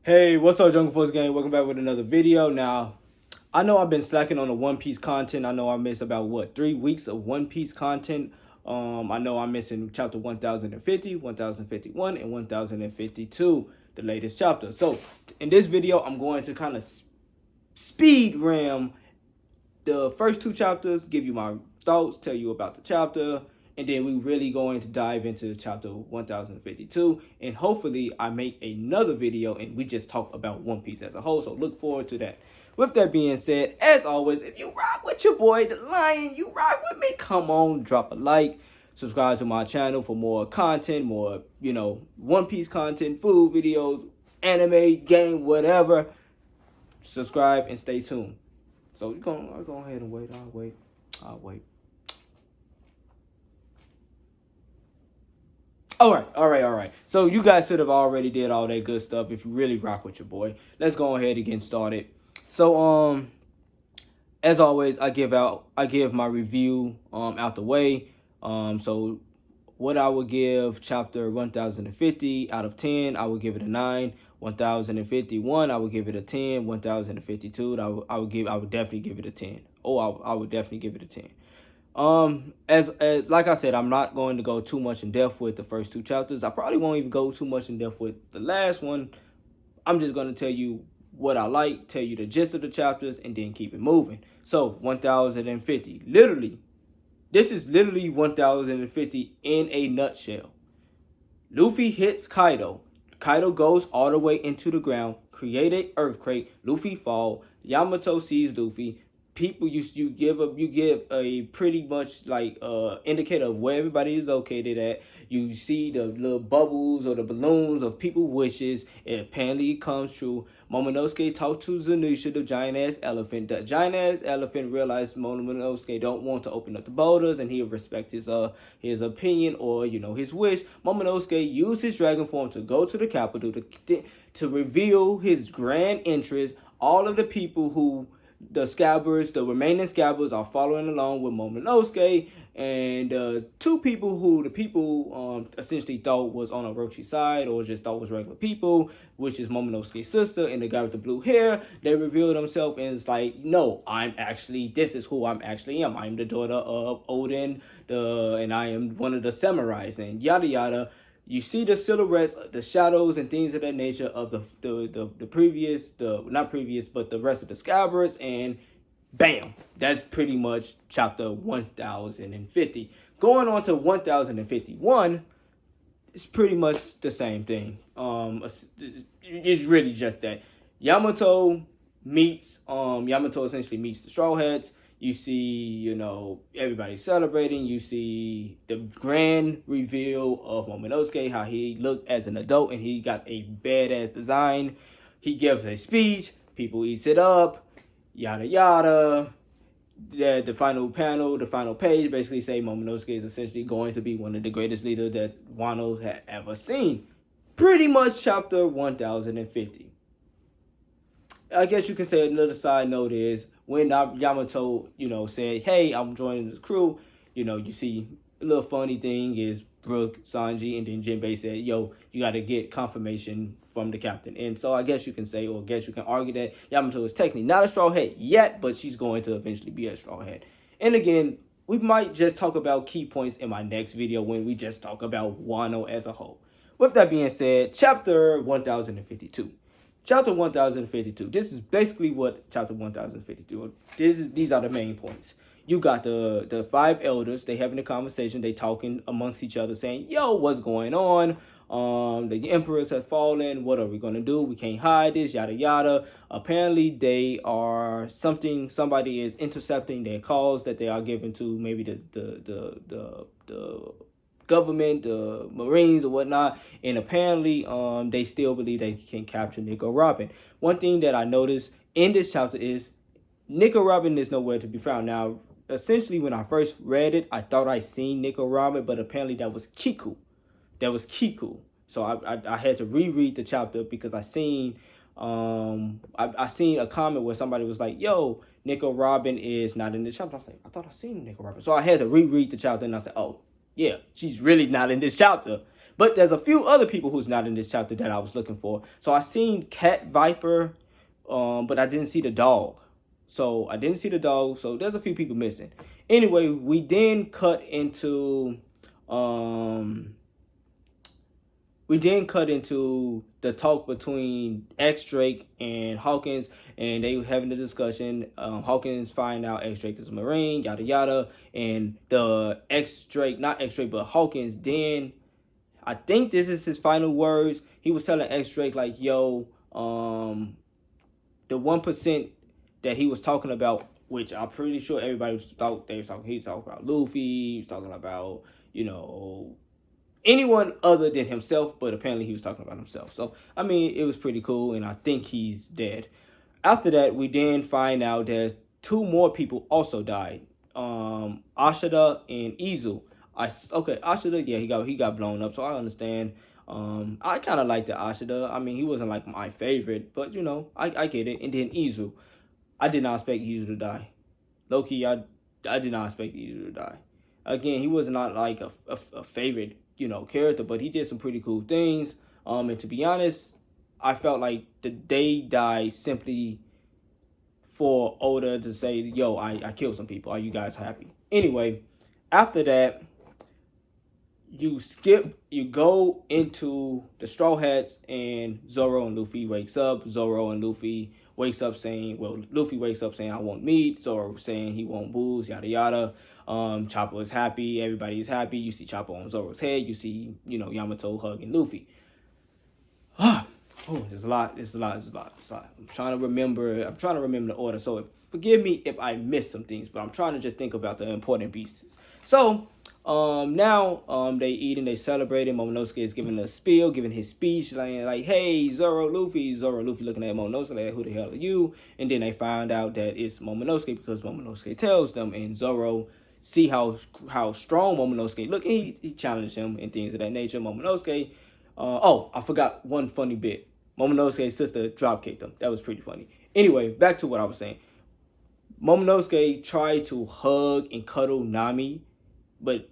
Hey, what's up, Jungle Force Gang? Welcome back with another video. Now, I know I've been slacking on the One Piece content. I know I missed about, 3 weeks of One Piece content. I know I'm missing chapter 1050, 1051, and 1052, the latest chapter. So, in this video, I'm going to kind of speed ram the first two chapters, give you my thoughts, tell you about the chapter, and then we really going to dive into chapter 1052, and hopefully I make another video and we just talk about One Piece as a whole. So look forward to that. With that being said, as always, if you rock with your boy the Lion, you rock with me, come on, drop a like, subscribe to my channel for more content, more One Piece content, food videos, anime, game, whatever. Subscribe and stay tuned. So I'll go ahead and wait. I'll wait. All right. So you guys should have already did all that good stuff if you really rock with your boy. Let's go ahead and get started. So as always, I give my review out the way. So what I would give chapter 1050 out of 10, I would give it a 9. 1051, I would give it a 10. 1052, I would definitely give it a 10. I would definitely give it a 10. As like I said, I'm not going to go too much in depth with the first two chapters. I probably won't even go too much in depth with the last one. I'm just going to tell you what I like, tell you the gist of the chapters, and then keep it moving. So 1050, this is literally 1050 in a nutshell. Luffy hits Kaido. Kaido goes all the way into the ground, create an earthquake. Luffy fall. Yamato sees Luffy. People, you give a pretty much like indicator of where everybody is located at. You see the little bubbles or the balloons of people wishes. It apparently comes true. Momonosuke talked to Zanisha, the giant ass elephant. The giant ass elephant realized Momonosuke don't want to open up the boulders, and he'll respect his opinion or his wish. Momonosuke used his dragon form to go to the capital to reveal his grand interest. All of the people who the remaining scabbards are following along with Momonosuke, and two people who the people essentially thought was on Orochi's side or just thought was regular people, which is Momonosuke's sister and the guy with the blue hair. They revealed themselves and it's like, no, this is who I actually am. I'm the daughter of Odin, and I am one of the samurais, and yada yada. You see the silhouettes, the shadows, and things of that nature of the rest of the scabbards, and bam, that's pretty much chapter 1050. Going on to 1051, it's pretty much the same thing. It's really just that Yamato essentially meets the Straw Hats. You see, everybody celebrating. You see the grand reveal of Momonosuke, how he looked as an adult, and he got a badass design. He gives a speech. People eats it up. Yada yada. The final panel, the final page, basically say Momonosuke is essentially going to be one of the greatest leaders that Wano had ever seen. Pretty much chapter 1050. I guess you can say another side note is when Yamato, said, hey, I'm joining this crew, you see a little funny thing is Brook, Sanji, and then Jinbei said, yo, you got to get confirmation from the captain. And so I guess you can say, or I guess you can argue that Yamato is technically not a Straw Hat yet, but she's going to eventually be a Straw Hat. And again, we might just talk about key points in my next video when we just talk about Wano as a whole. With that being said, chapter 1052. Chapter 1052. This is basically what chapter 1052. These are the main points. You got the five elders. They having a conversation. They talking amongst each other, saying, "Yo, what's going on? The emperors have fallen. What are we gonna do? We can't hide this. Yada yada." Apparently, they are somebody is intercepting their calls that they are giving to maybe the government, the Marines or whatnot, and apparently they still believe they can capture Nico Robin. One thing that I noticed in this chapter is Nico Robin is nowhere to be found. Now, essentially, when I first read it, I thought I seen Nico Robin, but apparently that was Kiku. So I had to reread the chapter because I seen a comment where somebody was like, yo, Nico Robin is not in this chapter. I was like, I thought I seen Nico Robin. So I had to reread the chapter and I said, oh, yeah, she's really not in this chapter. But there's a few other people who's not in this chapter that I was looking for. So I seen Cat Viper, but I didn't see the dog. So I didn't see the dog. So there's a few people missing. Anyway, we then cut into the talk between X Drake and Hawkins, and they were having a discussion. Hawkins find out X Drake is a Marine, yada yada, and the not X Drake, but Hawkins. Then I think this is his final words. He was telling X Drake like, "Yo, the 1% that he was talking about, which I'm pretty sure everybody thought they was talking. He was talking about Luffy. He was talking about anyone other than himself, but apparently he was talking about himself. So, I mean, it was pretty cool, and I think he's dead. After that, we then find out there's two more people also died. Ashida and Izu. Ashida, yeah, he got blown up, so I understand. I kind of like the Ashida. I mean, he wasn't like my favorite, but I get it. And then Izu. I did not expect Izu to die. Low-key, I did not expect Izu to die. Again, he was not like a favorite, character, but he did some pretty cool things. And to be honest, I felt like they died simply for Oda to say, yo, I killed some people. Are you guys happy? Anyway, after that, you go into the Straw Hats, and Zoro and Luffy wakes up. Zoro and Luffy wakes up saying, Luffy wakes up saying, I want meat. Zoro saying he want booze, yada yada. Chopper is happy. Everybody is happy. You see Chopper on Zoro's head. You see, Yamato hugging Luffy. There's a lot. I'm trying to remember the order. So forgive me if I miss some things, but I'm trying to just think about the important pieces. So, now, they eating, they celebrating. Momonosuke is giving a spiel, giving his speech, like, hey, Zoro, Luffy looking at Momonosuke, like, who the hell are you? And then they find out that it's Momonosuke because Momonosuke tells them, and Zoro see how strong Momonosuke look. He challenged him and things of that nature. Momonosuke, I forgot one funny bit. Momonosuke's sister dropkicked him. That was pretty funny. Anyway, back to what I was saying. Momonosuke tried to hug and cuddle Nami, but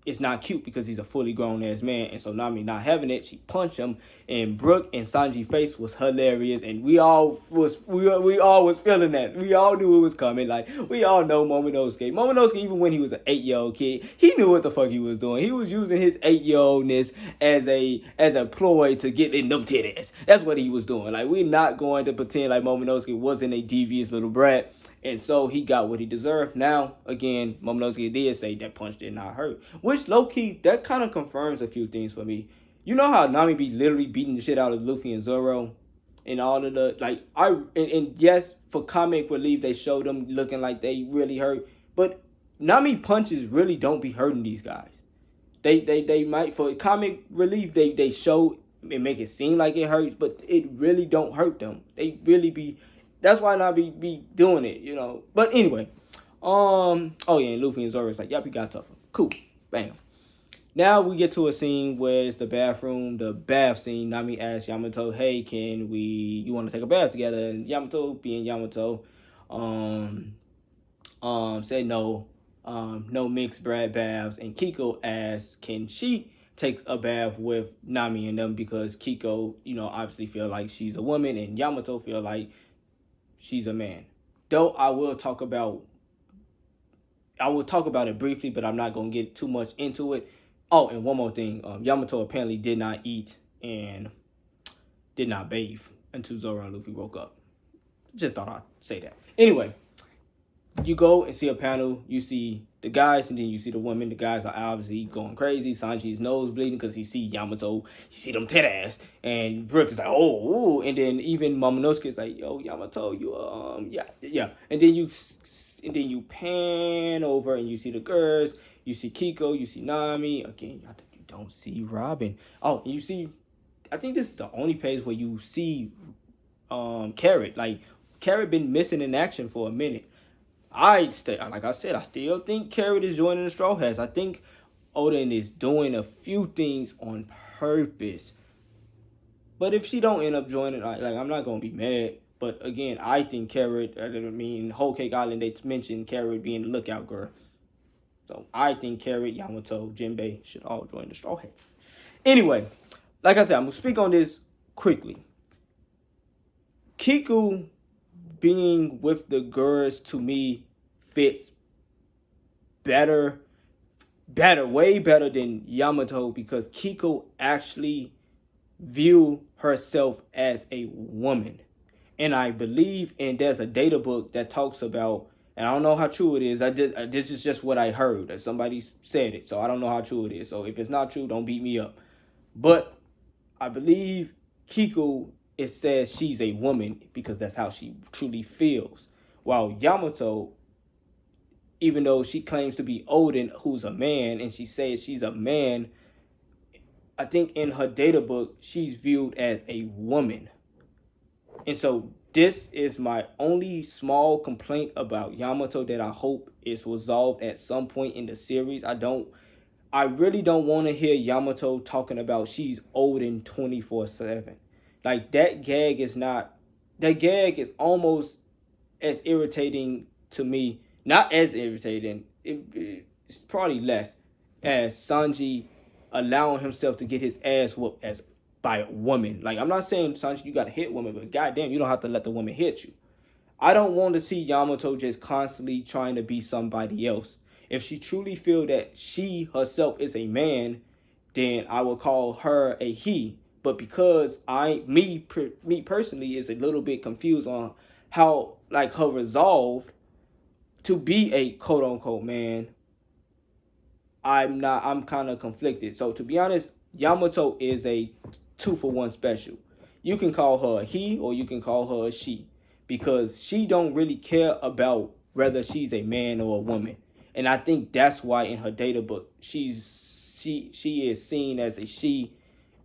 it's not cute because he's a fully grown ass man, and so Nami not having it, she punched him, and Brook and Sanji's face was hilarious, and we all was feeling that. We all knew it was coming. Like, we all know Momonosuke. Momonosuke, even when he was an 8-year-old kid, he knew what the fuck he was doing. He was using his 8-year-oldness as a ploy to get in them titties. That's what he was doing. Like, we're not going to pretend like Momonosuke wasn't a devious little brat. And so he got what he deserved. Now, again, Momonosuke did say that punch did not hurt. Which, low-key, that kind of confirms a few things for me. You know how Nami be literally beating the shit out of Luffy and Zoro? And all of the, like, and yes, for comic relief, they showed them looking like they really hurt. But Nami punches really don't be hurting these guys. They might, for comic relief, they show and make it seem like it hurts, but it really don't hurt them. They really be... That's why I be doing it, But anyway, and Luffy and Zoro's like, yep, you got tougher. Cool. Bam. Now we get to a scene where it's the bathroom, the bath scene. Nami asks Yamato, hey, you want to take a bath together? And Yamato, being Yamato, said no, no mixed baths. And Kiko asks, can she take a bath with Nami and them? Because Kiko, obviously feel like she's a woman, and Yamato feel like she's a man. Though I will talk about it briefly, but I'm not going to get too much into it. Oh, and one more thing. Yamato apparently did not eat and did not bathe until Zoro and Luffy woke up. Just thought I'd say that. Anyway, you go and see a panel. You see the guys, and then you see the women. The guys are obviously going crazy. Sanji's nose bleeding because he see Yamato. You see them tit ass. And Brook is like, oh, ooh. And then even Momonosuke is like, yo, Yamato, you, yeah. And then you pan over and you see the girls. You see Kiko. You see Nami. Again, you don't see Robin. Oh, and you see, I think this is the only page where you see Carrot. Like, Carrot been missing in action for a minute. I still think Carrot is joining the Straw Hats. I think Oden is doing a few things on purpose. But if she don't end up joining, I'm not gonna be mad. But again, I think Carrot. Whole Cake Island, they mentioned Carrot being the lookout girl. So I think Carrot, Yamato, Jinbei should all join the Straw Hats. Anyway, like I said, I'm gonna speak on this quickly. Kiku being with the girls to me fits better, way better than Yamato, because Kiko actually view herself as a woman. And I believe, and there's a data book that talks about, and I don't know how true it is. This is just what I heard. That somebody said it, so I don't know how true it is. So if it's not true, don't beat me up. But I believe Kiko, it says she's a woman because that's how she truly feels. While Yamato, even though she claims to be Odin, who's a man, and she says she's a man, I think in her data book, she's viewed as a woman. And so this is my only small complaint about Yamato that I hope is resolved at some point in the series. I really don't want to hear Yamato talking about she's Odin 24/7. Like that gag is almost as irritating to me. Not as irritating, it's probably less, as Sanji allowing himself to get his ass whooped as by a woman. Like, I'm not saying, Sanji, you gotta hit women, but goddamn, you don't have to let the woman hit you. I don't want to see Yamato just constantly trying to be somebody else. If she truly feel that she herself is a man, then I will call her a he. But because me personally is a little bit confused on how, like, her resolve to be a quote unquote man, I'm kind of conflicted. So to be honest, Yamato is a 2-for-1 special. You can call her a he or you can call her a she, because she don't really care about whether she's a man or a woman. And I think that's why in her data book she is seen as a she,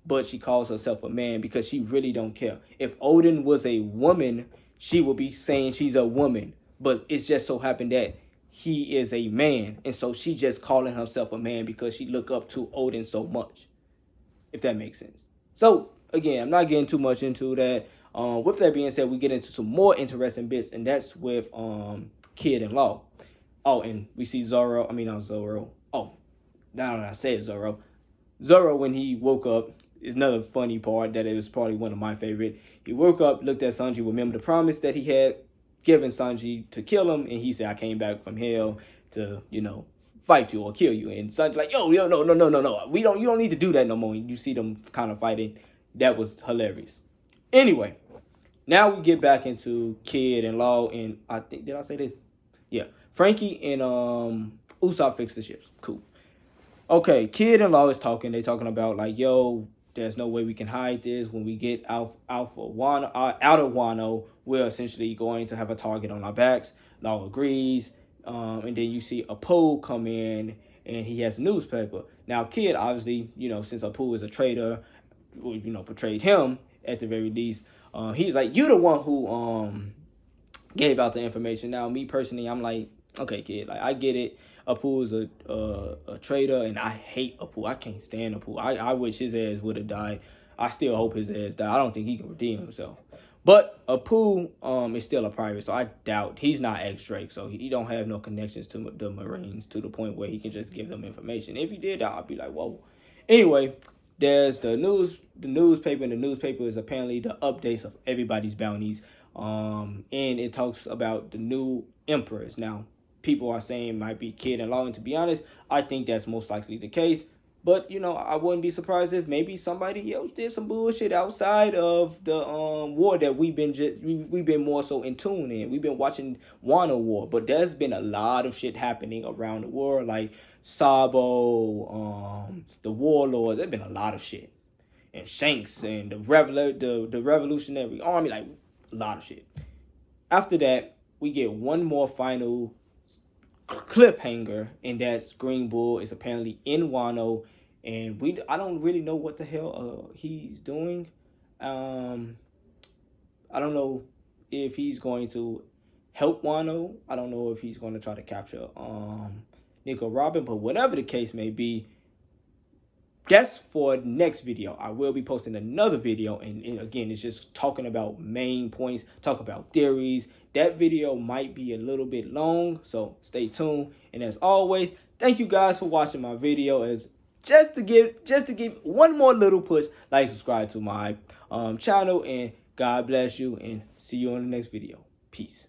but she calls herself a man because she really don't care. If Odin was a woman, she would be saying she's a woman. But it's just so happened that he is a man, and so she just calling herself a man because she look up to Odin so much, if that makes sense. So again, I'm not getting too much into that. With that being said, we get into some more interesting bits, and that's with Kid and Law. Oh, and we see Zoro. I mean, not Zoro. Oh, now that I said Zoro. Zoro, when he woke up, is another funny part that it was probably one of my favorite. He woke up, looked at Sanji, remembered the promise that he had given Sanji to kill him, and he said, I came back from hell to, fight you or kill you. And Sanji like, yo, no. You don't need to do that no more. And you see them kind of fighting. That was hilarious. Anyway, now we get back into Kid and Law, and I think, did I say this? Yeah. Frankie and Usopp fix the ships. Cool. Okay, Kid and Law is talking. They talking about like, yo, there's no way we can hide this. When we get out of Wano, we're essentially going to have a target on our backs. Law agrees. And then you see Apu come in, and he has a newspaper. Now, Kid, obviously, since Apu is a traitor, portrayed him at the very least. He's like, you the one who gave out the information. Now, me personally, I'm like, okay, Kid, like I get it. Apu is a traitor, and I hate Apu. I can't stand Apu. I wish his ass would have died. I still hope his ass died. I don't think he can redeem himself. But Apu is still a pirate, so I doubt he's not ex-Drake, so he don't have no connections to the Marines to the point where he can just give them information. If he did, I'd be like, whoa. Anyway, there's the newspaper, and the newspaper is apparently the updates of everybody's bounties. And it talks about the new emperors. Now, people are saying might be Kid and Law, and to be honest, I think that's most likely the case. But, I wouldn't be surprised if maybe somebody else did some bullshit outside of the war that we've been more so in tune in. We've been watching Wano War, but there's been a lot of shit happening around the world, like Sabo, the Warlords. There's been a lot of shit, and Shanks and the Revolutionary Army, like a lot of shit. After that, we get one more final cliffhanger, and that's Green Bull is apparently in Wano, and I don't really know what the hell he's doing. I don't know if he's going to help Wano. I don't know if he's going to try to capture Nico Robin, but whatever the case may be, that's for next video. I will be posting another video, and again, it's just talking about main points, talk about theories. That video might be a little bit long, so stay tuned. And as always, thank you guys for watching my video. As just to give one more little push. Like, subscribe to my channel, and God bless you, and see you on the next video. Peace.